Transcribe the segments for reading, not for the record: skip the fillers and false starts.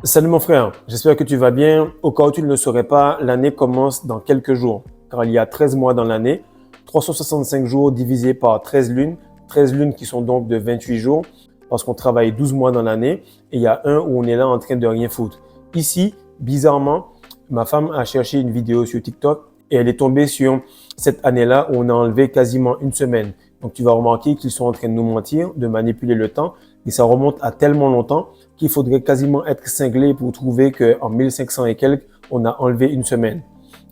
Salut mon frère, j'espère que tu vas bien. Au cas où tu ne le saurais pas, l'année commence dans quelques jours, car il y a 13 mois dans l'année, 365 jours divisés par 13 lunes qui sont donc de 28 jours, parce qu'on travaille 12 mois dans l'année, et il y a un où on est là en train de rien foutre. Ici, bizarrement, ma femme a cherché une vidéo sur TikTok et elle est tombée sur cette année-là où on a enlevé quasiment une semaine. Donc tu vas remarquer qu'ils sont en train de nous mentir, de manipuler le temps, et ça remonte à tellement longtemps qu'il faudrait quasiment être cinglé pour trouver qu'en 1500 et quelques, on a enlevé une semaine.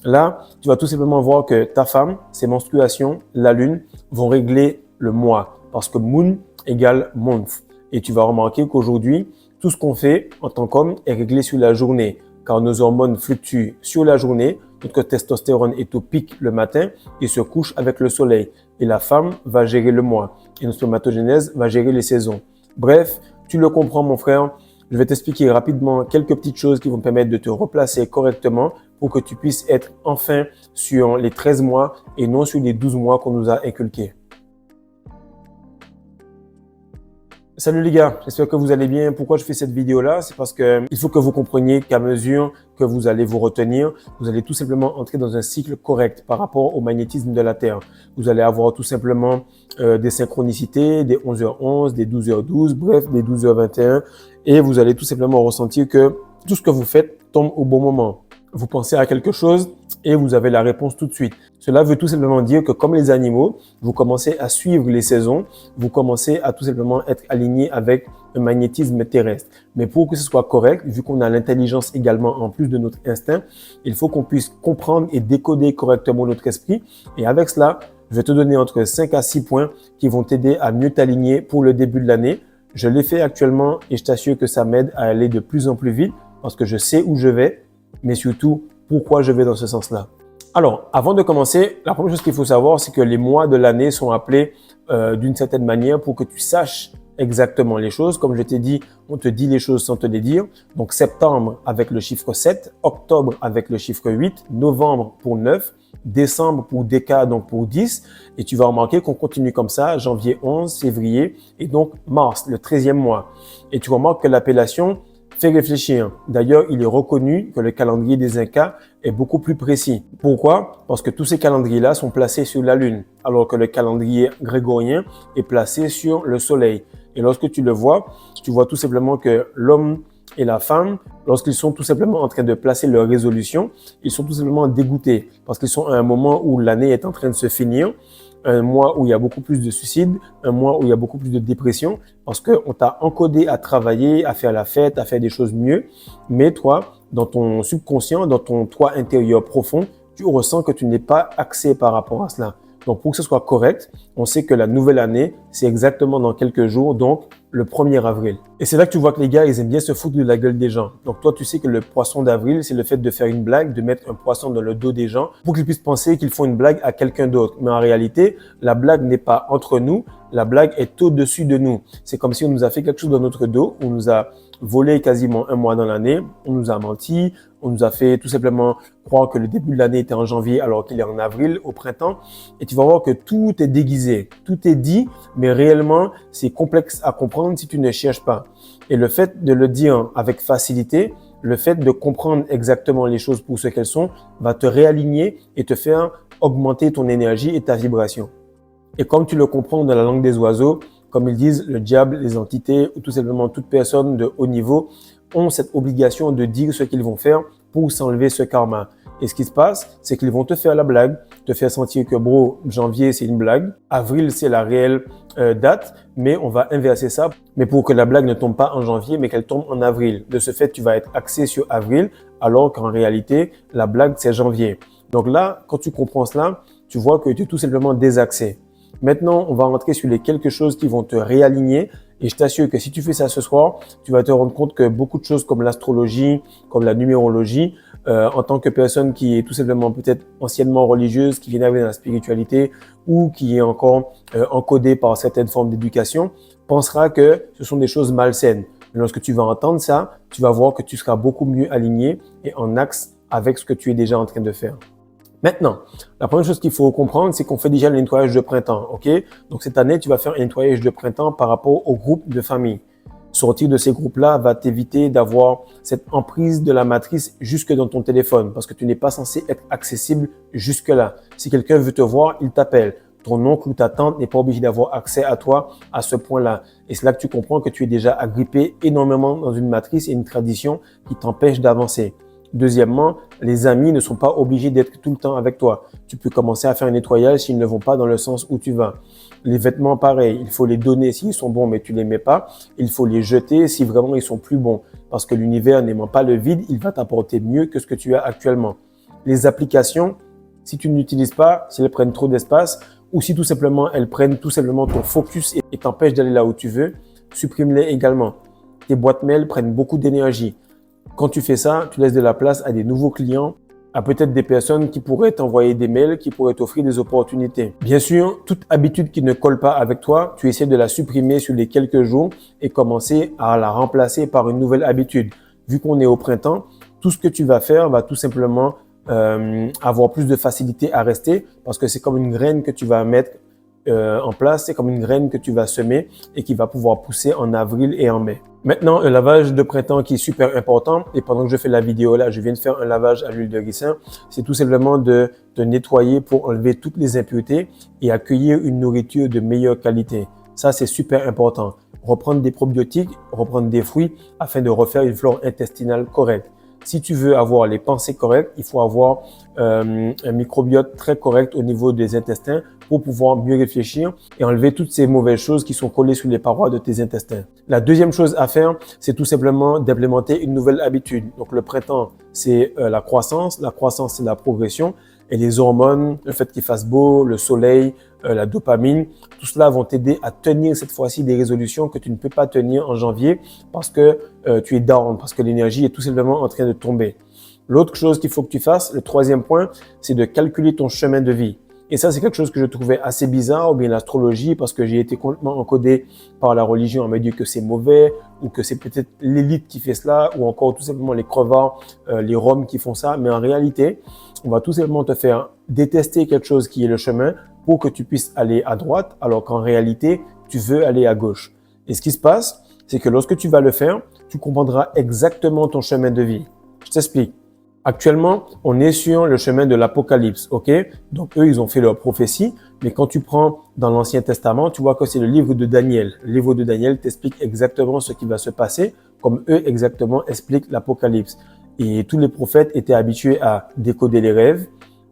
Là, tu vas tout simplement voir que ta femme, ses menstruations, la lune, vont régler le mois parce que moon égale month. Et tu vas remarquer qu'aujourd'hui, tout ce qu'on fait en tant qu'homme est réglé sur la journée car nos hormones fluctuent sur la journée. Notre testostérone est au pic le matin et se couche avec le soleil. Et la femme va gérer le mois et notre spermatogénèse va gérer les saisons. Bref, tu le comprends mon frère, je vais t'expliquer rapidement quelques petites choses qui vont te permettre de te replacer correctement pour que tu puisses être enfin sur les 13 mois et non sur les 12 mois qu'on nous a inculqués. Salut les gars, j'espère que vous allez bien. Pourquoi je fais cette vidéo-là? C'est parce que il faut que vous compreniez qu'à mesure que vous allez vous retenir, vous allez tout simplement entrer dans un cycle correct par rapport au magnétisme de la Terre. Vous allez avoir tout simplement des synchronicités, des 11h11, des 12h12, bref, des 12h21 et vous allez tout simplement ressentir que tout ce que vous faites tombe au bon moment. Vous pensez à quelque chose et vous avez la réponse tout de suite. Cela veut tout simplement dire que comme les animaux, vous commencez à suivre les saisons, vous commencez à tout simplement être aligné avec un magnétisme terrestre. Mais pour que ce soit correct, vu qu'on a l'intelligence également en plus de notre instinct, il faut qu'on puisse comprendre et décoder correctement notre esprit. Et avec cela, je vais te donner entre 5 à 6 points qui vont t'aider à mieux t'aligner pour le début de l'année. Je l'ai fait actuellement et je t'assure que ça m'aide à aller de plus en plus vite parce que je sais où je vais, mais surtout pourquoi je vais dans ce sens-là. Alors, avant de commencer, la première chose qu'il faut savoir, c'est que les mois de l'année sont appelés d'une certaine manière pour que tu saches exactement les choses. Comme je t'ai dit, on te dit les choses sans te les dire. Donc, septembre avec le chiffre 7, octobre avec le chiffre 8, novembre pour 9, décembre pour déca, donc pour 10. Et tu vas remarquer qu'on continue comme ça, janvier 11, février et donc mars, le 13e mois. Et tu remarques que l'appellation fait réfléchir. D'ailleurs, il est reconnu que le calendrier des Incas est beaucoup plus précis. Pourquoi? Parce que tous ces calendriers-là sont placés sur la Lune, alors que le calendrier grégorien est placé sur le Soleil. Et lorsque tu le vois, tu vois tout simplement que l'homme et la femme, lorsqu'ils sont tout simplement en train de placer leur résolution, ils sont tout simplement dégoûtés parce qu'ils sont à un moment où l'année est en train de se finir, un mois où il y a beaucoup plus de suicides, un mois où il y a beaucoup plus de dépression, parce qu'on t'a encodé à travailler, à faire la fête, à faire des choses mieux. Mais toi, dans ton subconscient, dans ton toi intérieur profond, tu ressens que tu n'es pas axé par rapport à cela. Donc, pour que ce soit correct, on sait que la nouvelle année, c'est exactement dans quelques jours, donc le 1er avril. Et c'est là que tu vois que les gars, ils aiment bien se foutre de la gueule des gens. Donc toi, tu sais que le poisson d'avril, c'est le fait de faire une blague, de mettre un poisson dans le dos des gens pour qu'ils puissent penser qu'ils font une blague à quelqu'un d'autre. Mais en réalité, la blague n'est pas entre nous, la blague est au-dessus de nous. C'est comme si on nous a fait quelque chose dans notre dos, on nous a volé quasiment un mois dans l'année, on nous a menti, on nous a fait tout simplement croire que le début de l'année était en janvier alors qu'il est en avril, au printemps. Et tu vas voir que tout est déguisé, tout est dit, mais réellement, c'est complexe à comprendre si tu ne cherches pas. Et le fait de le dire avec facilité, le fait de comprendre exactement les choses pour ce qu'elles sont, va te réaligner et te faire augmenter ton énergie et ta vibration. Et comme tu le comprends dans la langue des oiseaux, comme ils disent, le diable, les entités ou tout simplement toute personne de haut niveau ont cette obligation de dire ce qu'ils vont faire pour s'enlever ce karma. Et ce qui se passe, c'est qu'ils vont te faire la blague, te faire sentir que bro, janvier c'est une blague, avril c'est la réelle date, mais on va inverser ça, mais pour que la blague ne tombe pas en janvier, mais qu'elle tombe en avril. De ce fait, tu vas être axé sur avril, alors qu'en réalité, la blague c'est janvier. Donc là, quand tu comprends cela, tu vois que tu es tout simplement désaxé. Maintenant, on va rentrer sur les quelques choses qui vont te réaligner et je t'assure que si tu fais ça ce soir, tu vas te rendre compte que beaucoup de choses comme l'astrologie, comme la numérologie, en tant que personne qui est tout simplement peut-être anciennement religieuse, qui vient d'arriver dans la spiritualité ou qui est encore encodée par certaines formes d'éducation, pensera que ce sont des choses malsaines. Mais lorsque tu vas entendre ça, tu vas voir que tu seras beaucoup mieux aligné et en axe avec ce que tu es déjà en train de faire. Maintenant, la première chose qu'il faut comprendre, c'est qu'on fait déjà le nettoyage de printemps, ok? Donc cette année, tu vas faire un nettoyage de printemps par rapport au groupe de famille. Sortir de ces groupes-là va t'éviter d'avoir cette emprise de la matrice jusque dans ton téléphone parce que tu n'es pas censé être accessible jusque-là. Si quelqu'un veut te voir, il t'appelle. Ton oncle ou ta tante n'est pas obligé d'avoir accès à toi à ce point-là. Et c'est là que tu comprends que tu es déjà agrippé énormément dans une matrice et une tradition qui t'empêche d'avancer. Deuxièmement, les amis ne sont pas obligés d'être tout le temps avec toi. Tu peux commencer à faire un nettoyage s'ils ne vont pas dans le sens où tu vas. Les vêtements, pareil, il faut les donner s'ils sont bons mais tu les mets pas. Il faut les jeter si vraiment ils sont plus bons. Parce que l'univers n'aimant pas le vide, il va t'apporter mieux que ce que tu as actuellement. Les applications, si tu n'utilises pas, si elles prennent trop d'espace ou si tout simplement elles prennent tout simplement ton focus et t'empêchent d'aller là où tu veux, supprime-les également. Tes boîtes mail prennent beaucoup d'énergie. Quand tu fais ça, tu laisses de la place à des nouveaux clients, à peut-être des personnes qui pourraient t'envoyer des mails, qui pourraient t'offrir des opportunités. Bien sûr, toute habitude qui ne colle pas avec toi, tu essaies de la supprimer sur les quelques jours et commencer à la remplacer par une nouvelle habitude. Vu qu'on est au printemps, tout ce que tu vas faire va tout simplement avoir plus de facilité à rester parce que c'est comme une graine que tu vas mettre en place, c'est comme une graine que tu vas semer et qui va pouvoir pousser en avril et en mai. Maintenant, un lavage de printemps qui est super important et pendant que je fais la vidéo là, je viens de faire un lavage à l'huile de ricin, c'est tout simplement de te nettoyer pour enlever toutes les impuretés et accueillir une nourriture de meilleure qualité. Ça, c'est super important. Reprendre des probiotiques, reprendre des fruits afin de refaire une flore intestinale correcte. Si tu veux avoir les pensées correctes, il faut avoir un microbiote très correct au niveau des intestins pour pouvoir mieux réfléchir et enlever toutes ces mauvaises choses qui sont collées sur les parois de tes intestins. La deuxième chose à faire, c'est tout simplement d'implémenter une nouvelle habitude. Donc le printemps, c'est la croissance, c'est la progression et les hormones, le fait qu'il fasse beau, le soleil, la dopamine, tout cela vont t'aider à tenir cette fois-ci des résolutions que tu ne peux pas tenir en janvier parce que tu es down, parce que l'énergie est tout simplement en train de tomber. L'autre chose qu'il faut que tu fasses, le troisième point, c'est de calculer ton chemin de vie. Et ça, c'est quelque chose que je trouvais assez bizarre, ou bien l'astrologie, parce que j'ai été complètement encodé par la religion à me dire que c'est mauvais, ou que c'est peut-être l'élite qui fait cela, ou encore tout simplement les crevards, les roms qui font ça. Mais en réalité, on va tout simplement te faire détester quelque chose qui est le chemin pour que tu puisses aller à droite, alors qu'en réalité, tu veux aller à gauche. Et ce qui se passe, c'est que lorsque tu vas le faire, tu comprendras exactement ton chemin de vie. Je t'explique. Actuellement, on est sur le chemin de l'Apocalypse, ok? Donc, eux, ils ont fait leur prophétie, mais quand tu prends dans l'Ancien Testament, tu vois que c'est le livre de Daniel. Le livre de Daniel t'explique exactement ce qui va se passer, comme eux exactement expliquent l'Apocalypse. Et tous les prophètes étaient habitués à décoder les rêves,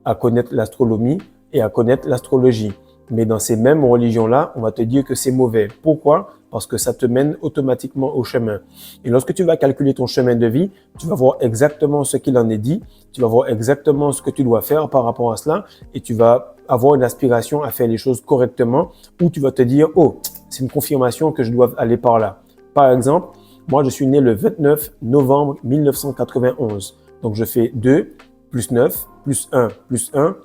à connaître l'astronomie et à connaître l'astrologie. Mais dans ces mêmes religions-là, on va te dire que c'est mauvais. Pourquoi? Parce que ça te mène automatiquement au chemin. Et lorsque tu vas calculer ton chemin de vie, tu vas voir exactement ce qu'il en est dit, tu vas voir exactement ce que tu dois faire par rapport à cela et tu vas avoir une aspiration à faire les choses correctement ou tu vas te dire « Oh, c'est une confirmation que je dois aller par là ». Par exemple, moi, je suis né le 29 novembre 1991. Donc, je fais 2 plus 9 plus 1 plus 1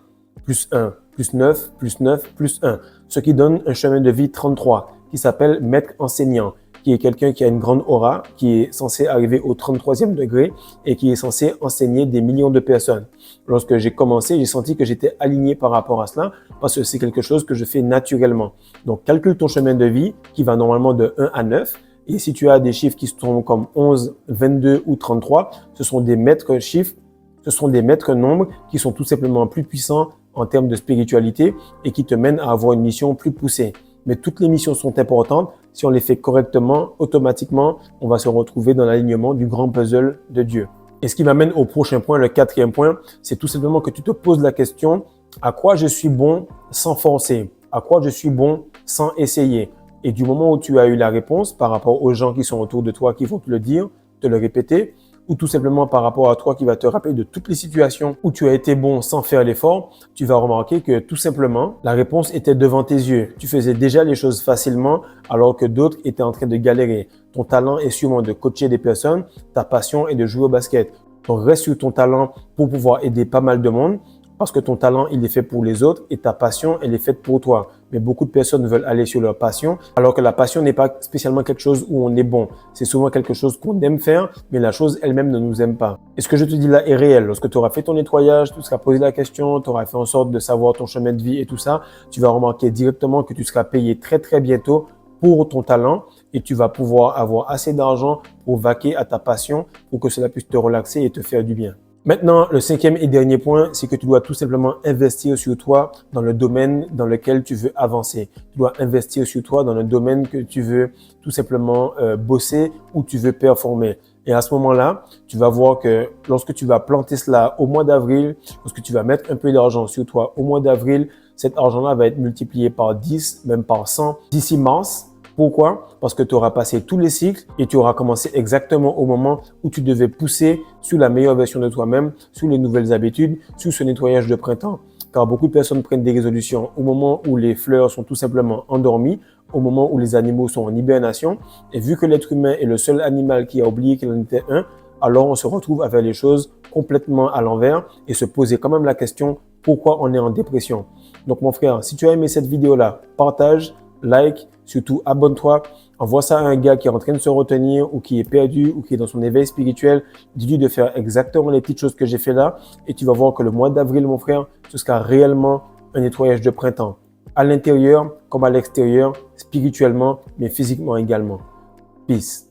plus 1 plus 9 plus 9 plus 1, ce qui donne un chemin de vie 33 qui s'appelle maître enseignant, qui est quelqu'un qui a une grande aura, qui est censé arriver au 33e degré et qui est censé enseigner des millions de personnes. Lorsque j'ai commencé, j'ai senti que j'étais aligné par rapport à cela parce que c'est quelque chose que je fais naturellement. Donc, calcule ton chemin de vie qui va normalement de 1 à 9. Et si tu as des chiffres qui sont comme 11, 22 ou 33, ce sont des maîtres chiffres, ce sont des maîtres nombres qui sont tout simplement plus puissants en termes de spiritualité et qui te mènent à avoir une mission plus poussée. Mais toutes les missions sont importantes. Si on les fait correctement, automatiquement, on va se retrouver dans l'alignement du grand puzzle de Dieu. Et ce qui m'amène au prochain point, le quatrième point, c'est tout simplement que tu te poses la question, à quoi je suis bon sans forcer? À quoi je suis bon sans essayer? Et du moment où tu as eu la réponse par rapport aux gens qui sont autour de toi, qui vont te le dire, te le répéter, ou tout simplement par rapport à toi qui va te rappeler de toutes les situations où tu as été bon sans faire l'effort, tu vas remarquer que tout simplement, la réponse était devant tes yeux. Tu faisais déjà les choses facilement alors que d'autres étaient en train de galérer. Ton talent est sûrement de coacher des personnes, ta passion est de jouer au basket. Donc reste sur ton talent pour pouvoir aider pas mal de monde parce que ton talent, il est fait pour les autres et ta passion, elle est faite pour toi. Mais beaucoup de personnes veulent aller sur leur passion, alors que la passion n'est pas spécialement quelque chose où on est bon. C'est souvent quelque chose qu'on aime faire, mais la chose elle-même ne nous aime pas. Et ce que je te dis là est réel. Lorsque tu auras fait ton nettoyage, tu seras posé la question, tu auras fait en sorte de savoir ton chemin de vie et tout ça, tu vas remarquer directement que tu seras payé très très bientôt pour ton talent et tu vas pouvoir avoir assez d'argent pour vaquer à ta passion pour que cela puisse te relaxer et te faire du bien. Maintenant, le cinquième et dernier point, c'est que tu dois tout simplement investir sur toi dans le domaine dans lequel tu veux avancer. Tu dois investir sur toi dans le domaine que tu veux tout simplement bosser ou tu veux performer. Et à ce moment-là, tu vas voir que lorsque tu vas planter cela au mois d'avril, lorsque tu vas mettre un peu d'argent sur toi au mois d'avril, cet argent-là va être multiplié par 10, même par 100 d'ici mars. Pourquoi? Parce que tu auras passé tous les cycles et tu auras commencé exactement au moment où tu devais pousser sur la meilleure version de toi-même, sur les nouvelles habitudes, sur ce nettoyage de printemps. Car beaucoup de personnes prennent des résolutions au moment où les fleurs sont tout simplement endormies, au moment où les animaux sont en hibernation. Et vu que l'être humain est le seul animal qui a oublié qu'il en était un, alors on se retrouve à faire les choses complètement à l'envers et se poser quand même la question pourquoi on est en dépression. Donc mon frère, si tu as aimé cette vidéo-là, partage, like, surtout abonne-toi, envoie ça à un gars qui est en train de se retenir ou qui est perdu ou qui est dans son éveil spirituel. Dis-lui de faire exactement les petites choses que j'ai fait là et tu vas voir que le mois d'avril, mon frère, ce sera réellement un nettoyage de printemps. À l'intérieur comme à l'extérieur, spirituellement, mais physiquement également. Peace.